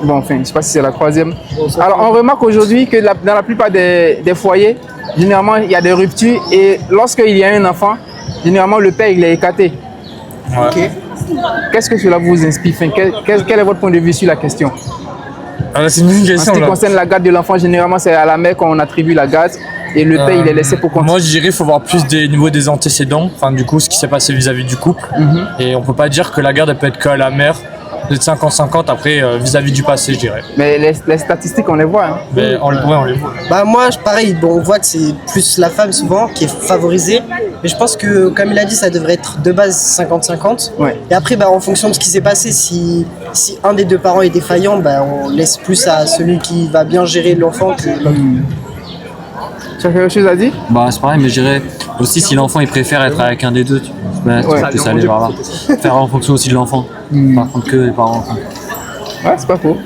Bon, enfin, je ne sais pas si c'est la troisième. Alors, on remarque aujourd'hui que dans la plupart des foyers, généralement, il y a des ruptures et lorsqu'il y a un enfant, généralement, le père, il est écarté. Ouais. Okay. Qu'est-ce que cela vous inspire? Enfin, quel est votre point de vue sur la question? C'est une question. En ce qui concerne la garde de l'enfant, généralement, c'est à la mère qu'on attribue la garde et le père, il est laissé pour compte. Moi, je dirais qu'il faut voir plus des niveaux des antécédents, enfin, du coup, ce qui s'est passé vis-à-vis du couple. Et on peut pas dire que la garde, elle peut être qu'à la mère. De 50-50 après vis-à-vis du passé, je dirais. Mais les statistiques, on les voit. Hein. Mais on les voit. Bah moi, pareil, bon, on voit que c'est plus la femme souvent qui est favorisée. Mais je pense que, comme il a dit, ça devrait être de base 50-50. Ouais. Et après, bah, en fonction de ce qui s'est passé, si un des deux parents est défaillant, bah, on laisse plus à celui qui va bien gérer l'enfant que l'autre. Tu as quelque chose à dire? Bah c'est pareil, mais je dirais aussi si l'enfant il préfère être avec un des deux, que ça aller vers là. Faire en fonction aussi de l'enfant, par contre que les parents. Ouais, c'est pas faux.